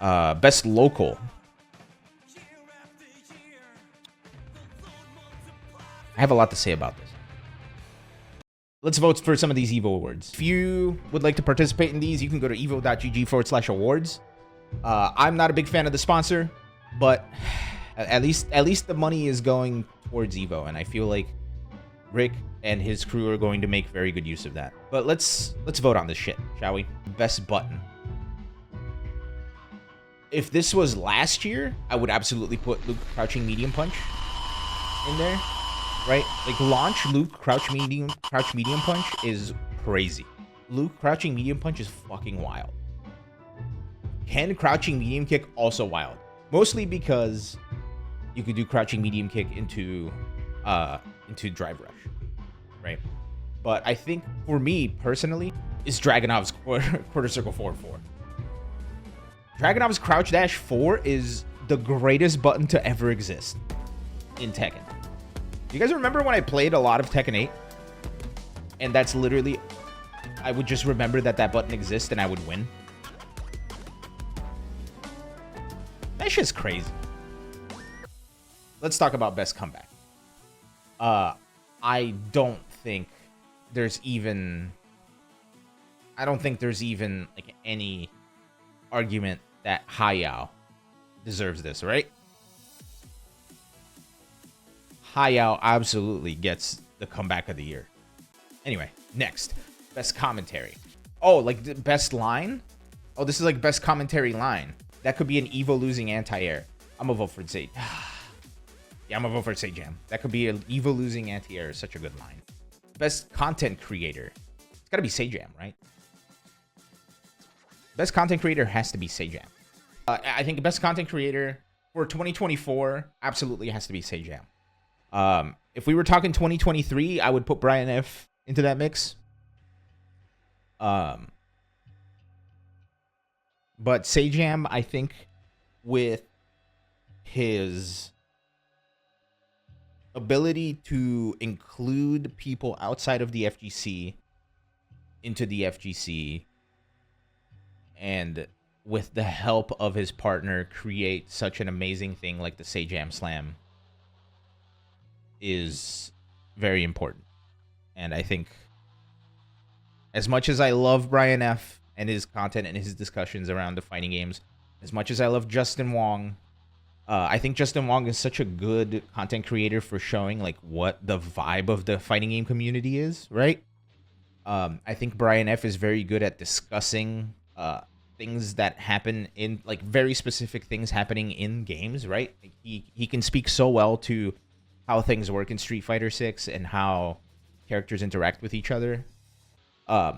Best local. I have a lot to say about this. Let's vote for some of these Evo Awards. If you would like to participate in these, you can go to evo.gg/awards. I'm not a big fan of the sponsor, but at least the money is going towards Evo, and I feel like Rick and his crew are going to make very good use of that. But let's vote on this shit, shall we? Best button. If this was last year, I would absolutely put Luke Crouching Medium Punch in there. Right? Like, launch Luke Crouch Medium Punch is crazy. Luke Crouching Medium Punch is fucking wild. Ken Crouching Medium Kick, also wild. Mostly because you could do Crouching Medium Kick into Drive Rush. Right? But I think, for me, personally, is Dragunov's Quarter Circle 4-4. Dragunov's Crouch Dash 4 is the greatest button to ever exist in Tekken. You guys remember when I played a lot of Tekken 8? And that's literally... I would just remember that button exists and I would win. That shit's crazy. Let's talk about best comeback. I don't think there's even... like any argument that Hayao deserves this, right? Hayao absolutely gets the comeback of the year. Anyway, next. Best commentary. Oh, like the best line? Oh, this is like best commentary line. That could be an Evo losing anti-air. I'm gonna vote for Say. Yeah, I'm gonna vote for Say Jam. That could be an Evo losing anti-air. Such a good line. Best content creator. It's gotta be Say Jam, right? Best content creator has to be Say Jam. I think the best content creator for 2024 absolutely has to be Say Jam. If we were talking 2023, I would put Brian F into that mix. But Say Jam, I think, with his ability to include people outside of the FGC into the FGC, and with the help of his partner, create such an amazing thing like the Say Jam Slam, is very important. And I think, as much as I love Brian F and his content and his discussions around the fighting games, as much as I love Justin Wong, I think Justin Wong is such a good content creator for showing like what the vibe of the fighting game community is, right? I think Brian F is very good at discussing things that happen in, like, very specific things happening in games, right? Like, he can speak so well to how things work in Street Fighter 6 and how characters interact with each other. I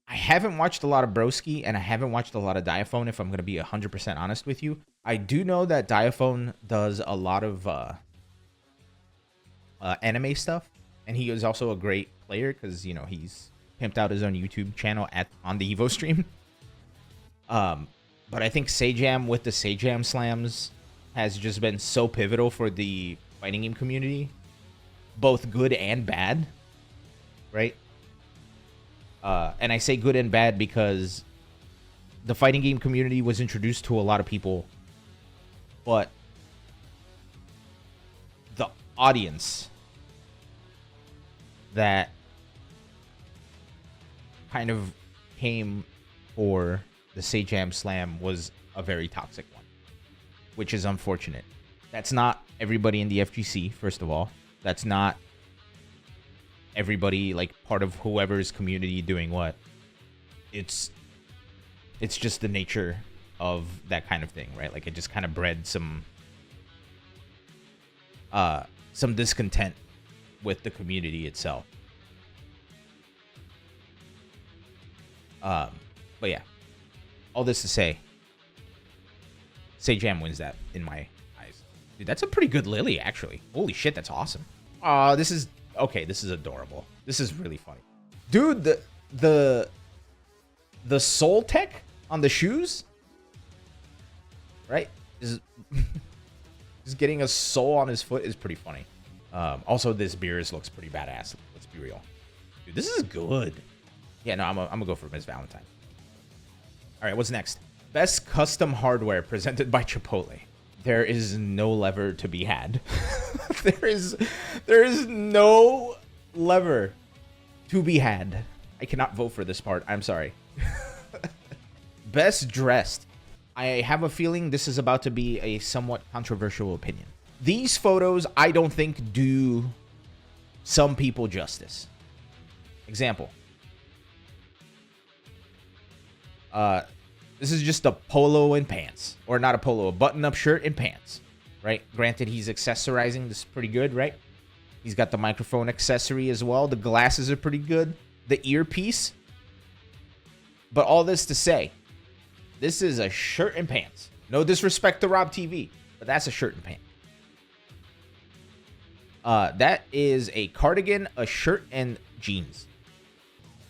haven't watched a lot of Broski, and I haven't watched a lot of Diaphone, if I'm going to be 100% honest with you. I do know that Diaphone does a lot of anime stuff, and he is also a great player because, you know, he's pimped out his own YouTube channel on the Evo stream. But I think Say Jam with the Say Jam slams has just been so pivotal for the fighting game community, both good and bad, right? And I say good and bad because the fighting game community was introduced to a lot of people, but the audience that kind of came for the Say Jam Slam was a very toxic one, which is unfortunate. That's not everybody in the FGC, first of all. That's not everybody, like, part of whoever's community doing what. It's just the nature of that kind of thing, right? Like, it just kind of bred some discontent with the community itself. But yeah, all this to say, Say Jam wins that in my eyes. Dude, that's a pretty good Lily, actually. Holy shit, that's awesome. This is okay. This is adorable. This is really funny, dude. The soul tech on the shoes, right? Is getting a soul on his foot is pretty funny. Also, this Beerus looks pretty badass. Let's be real, dude. This is good. Yeah, no, I'm gonna go for Miss Valentine. All right, what's next? Best custom hardware presented by Chipotle. There is no lever to be had. there is no lever to be had. I cannot vote for this part. I'm sorry. Best dressed. I have a feeling this is about to be a somewhat controversial opinion. These photos, I don't think, do some people justice. Example. This is just a polo and pants. Or not a polo, a button-up shirt and pants. Right? Granted, he's accessorizing. This is pretty good, right? He's got the microphone accessory as well. The glasses are pretty good. The earpiece. But all this to say, this is a shirt and pants. No disrespect to Rob TV, but that's a shirt and pants. That is a cardigan, a shirt, and jeans.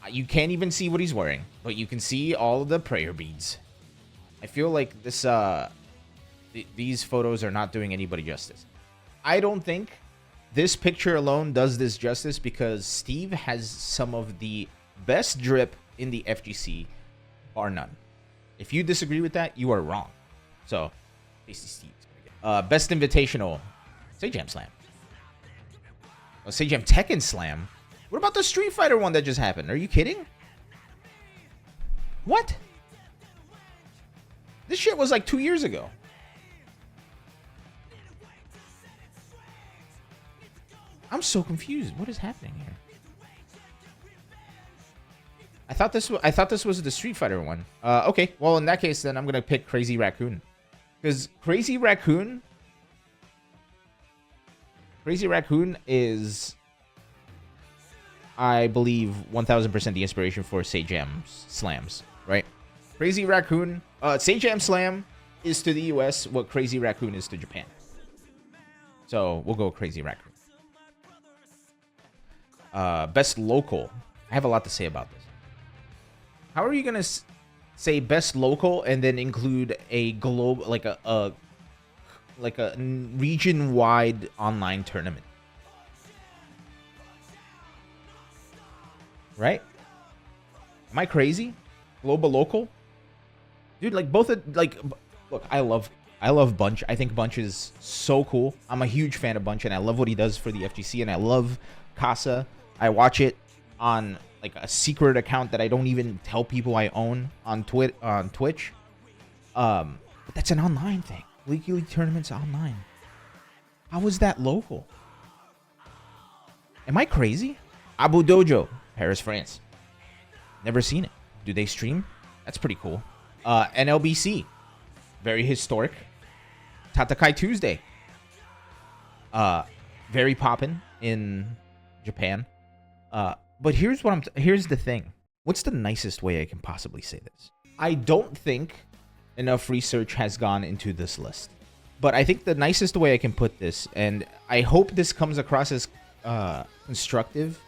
You can't even see what he's wearing, but you can see all of the prayer beads. I feel like this, these photos are not doing anybody justice. I don't think this picture alone does this justice because Steve has some of the best drip in the FGC, bar none. If you disagree with that, you are wrong. So, Tasty Steve's gonna get Best Invitational, Sajam Slam. Oh, Sajam Tekken Slam? What about the Street Fighter one that just happened? Are you kidding? What? This shit was like 2 years ago. I'm so confused. What is happening here? I thought this was the Street Fighter one. Okay, well in that case then I'm gonna pick Crazy Raccoon. Because Crazy Raccoon is, I believe, 1000% the inspiration for Sajam Slams, right? Crazy Raccoon, Sajam Slam is to the US what Crazy Raccoon is to Japan. So we'll go Crazy Raccoon. Best local. I have a lot to say about this. How are you gonna say best local and then include a globe, like a region-wide online tournament? Right? Am I crazy? Global local? Dude, like both of, like, look, I love Bunch. I think Bunch is so cool. I'm a huge fan of Bunch and I love what he does for the FGC and I love Casa. I watch it on like a secret account that I don't even tell people I own on Twitch. But that's an online thing. League tournaments online. How is that local? Am I crazy? Abu Dojo, Paris, France. Never seen it. Do they stream? That's pretty cool. NLBC, very historic. Tatakai Tuesday, very poppin' in Japan. But here's the thing. What's the nicest way I can possibly say this? I don't think enough research has gone into this list. But I think the nicest way I can put this, and I hope this comes across as constructive,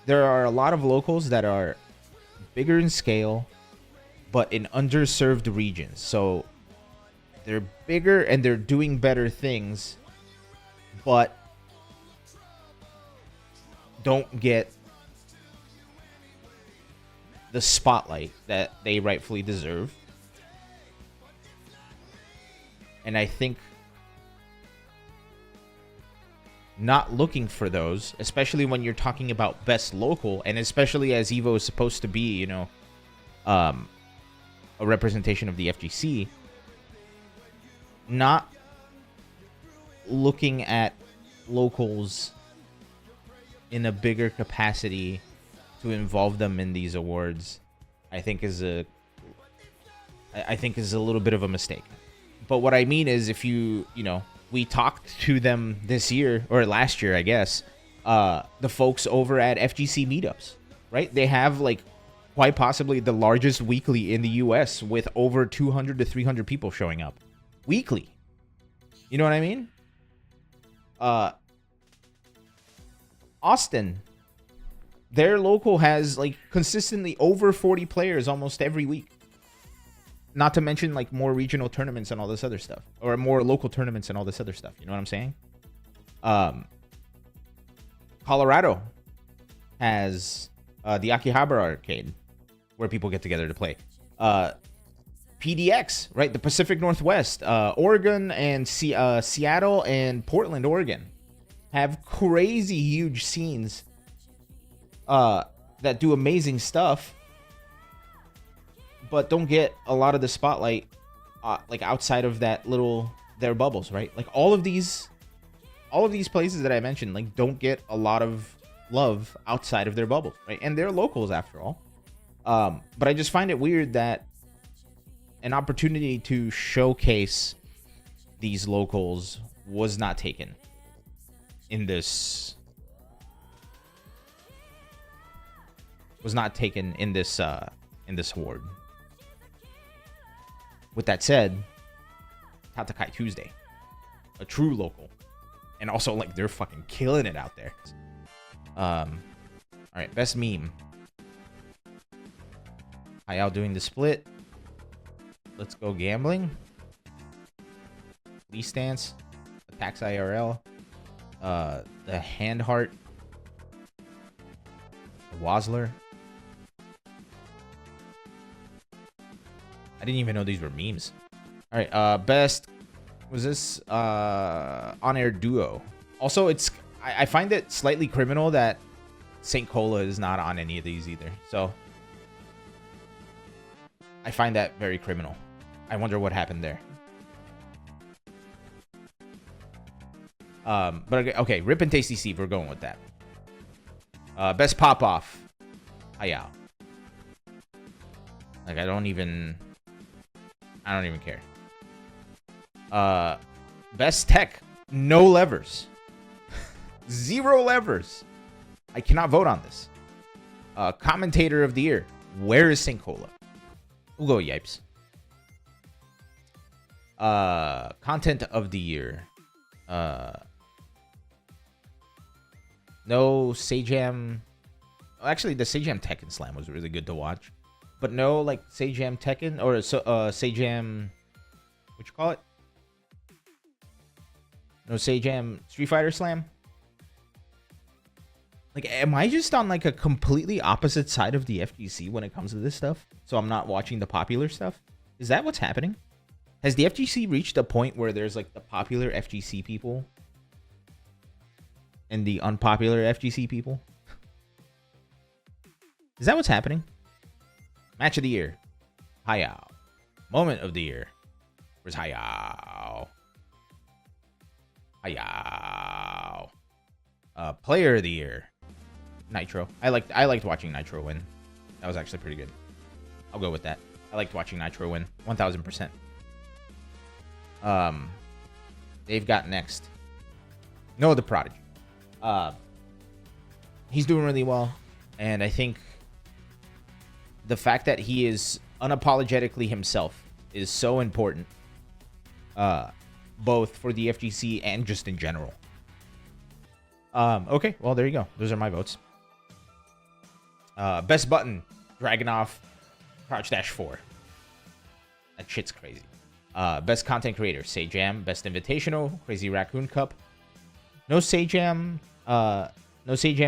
there are a lot of locals that are bigger in scale, but in underserved regions. So they're bigger and they're doing better things, but don't get the spotlight that they rightfully deserve. And I think not looking for those, especially when you're talking about best local, and especially as Evo is supposed to be, you know, a representation of the FGC, not looking at locals in a bigger capacity to involve them in these awards, I think is a little bit of a mistake. But what I mean is, if you know, we talked to them this year or last year, I guess, the folks over at FGC meetups, right? They have like quite possibly the largest weekly in the US with over 200 to 300 people showing up weekly. You know what I mean? Austin, their local has like consistently over 40 players almost every week. Not to mention like more regional tournaments and all this other stuff, or more local tournaments and all this other stuff. You know what I'm saying? Colorado has the Akihabara arcade where people get together to play. PDX, right? The Pacific Northwest, Oregon and Seattle and Portland, Oregon have crazy huge scenes that do amazing stuff, but don't get a lot of the spotlight like outside of their bubbles, right? Like all of these places that I mentioned like don't get a lot of love outside of their bubbles, right? And they're locals after all. But I just find it weird that an opportunity to showcase these locals was not taken in this award. With that said, Tatakai Tuesday, a true local, and also like they're fucking killing it out there. All right, best meme. Hayao doing the split. Let's go gambling. Lee stance. Attacks IRL. The hand heart. The Wazler. I didn't even know these were memes. All right, best was this on-air duo. Also, I find it slightly criminal that Saint Cola is not on any of these either. So I find that very criminal. I wonder what happened there. But okay, Rip and Tasty Steve, we're going with that. Best pop off. Hayao. Like I don't even care. Best tech, no levers. 0 levers. I cannot vote on this. Commentator of the year, where is Saint Cola? We'll go Yipes. Content of the year. No Sajam. Actually, the Sajam Tekken Slam was really good to watch. But no, like, Sajam Tekken, or Sajam, what you call it? No Sajam Street Fighter Slam? Like, am I just on, like, a completely opposite side of the FGC when it comes to this stuff? So I'm not watching the popular stuff? Is that what's happening? Has the FGC reached a point where there's, like, the popular FGC people and the unpopular FGC people? Is that what's happening? Match of the year. Hayao. Moment of the year. Where's Hayao? Hayao. Player of the year. Nitro. I liked watching Nitro win. That was actually pretty good. I'll go with that. I liked watching Nitro win. 1000%. They've got next. Noah the Prodigy. He's doing really well, and I think the fact that he is unapologetically himself is so important, both for the FGC and just in general. Okay, well, there you go. Those are my votes. Best button, Dragunov, Crouch Dash 4. That shit's crazy. Best content creator, Sajam. Best invitational, Crazy Raccoon Cup. No Sajam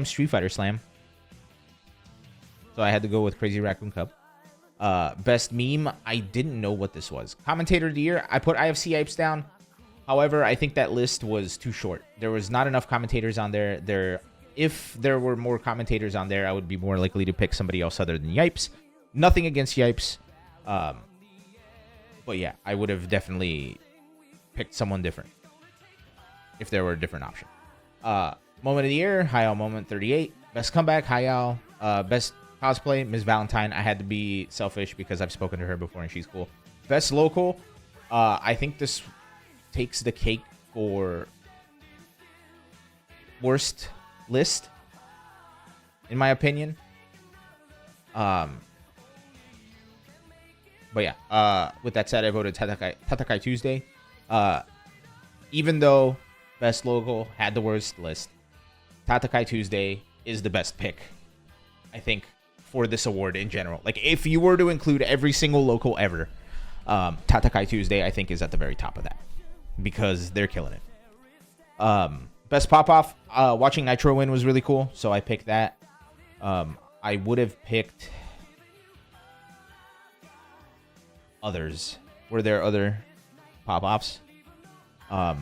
Street Fighter Slam. So I had to go with Crazy Raccoon Cup. Best meme, I didn't know what this was. Commentator of the year, I put IFC Yipes down. However, I think that list was too short. There was not enough commentators on there. If there were more commentators on there, I would be more likely to pick somebody else other than Yipes. Nothing against Yipes. But yeah, I would have definitely picked someone different if there were a different option. Moment of the year, Hayao Moment 38. Best comeback, Hayao. Best cosplay, Ms. Valentine. I had to be selfish because I've spoken to her before and she's cool. Best local, I think this takes the cake for worst list, in my opinion. But yeah, with that said, I voted Tatakai Tuesday. Even though best local had the worst list, Tatakai Tuesday is the best pick, I think, for this award in general. Like, if you were to include every single local ever, Tatakai Tuesday, I think, is at the very top of that because they're killing it. Best pop-off, watching Nitro win was really cool, so I picked that. I would have picked... others. Were there other pop-offs? But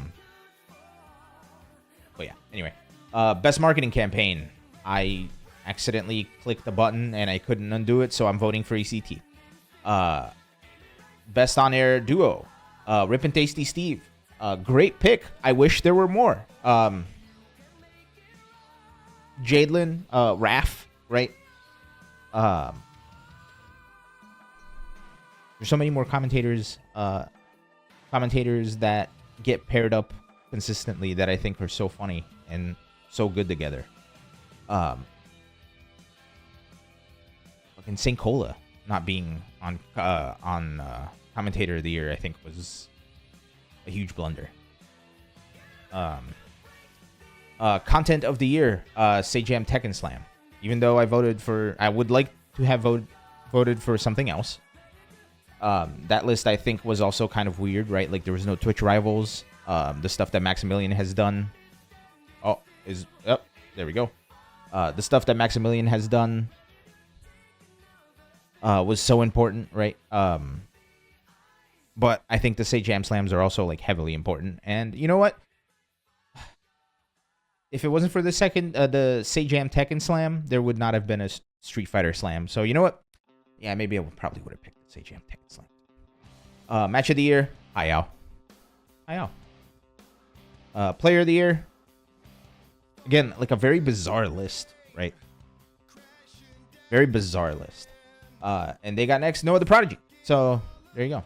yeah, anyway. Best marketing campaign. I accidentally clicked the button and I couldn't undo it, so I'm voting for ECT. Best on-air duo. Rip and Tasty Steve. Great pick. I wish there were more. Jadelin, Raph, right? There's so many more commentators that get paired up consistently that I think are so funny and so good together. Fucking St. Cola not being on commentator of the year, I think, was a huge blunder. Content of the year, Sajam Tekken Slam. Even though I would like to have voted for something else. That list, I think, was also kind of weird, right? Like, there was no Twitch rivals. The stuff that Maximilian has done. There we go. The stuff that Maximilian has done was so important, right? But I think the Sajam Slams are also, like, heavily important. And you know what? If it wasn't for the Sajam Tekken Slam, there would not have been a Street Fighter Slam. So you know what? Yeah, maybe I probably would have picked the Sajam Tekken Slam. Match of the year, Hayao. Player of the year. Again, like a very bizarre list, right? Very bizarre list. And they got next Noah the Prodigy. So there you go.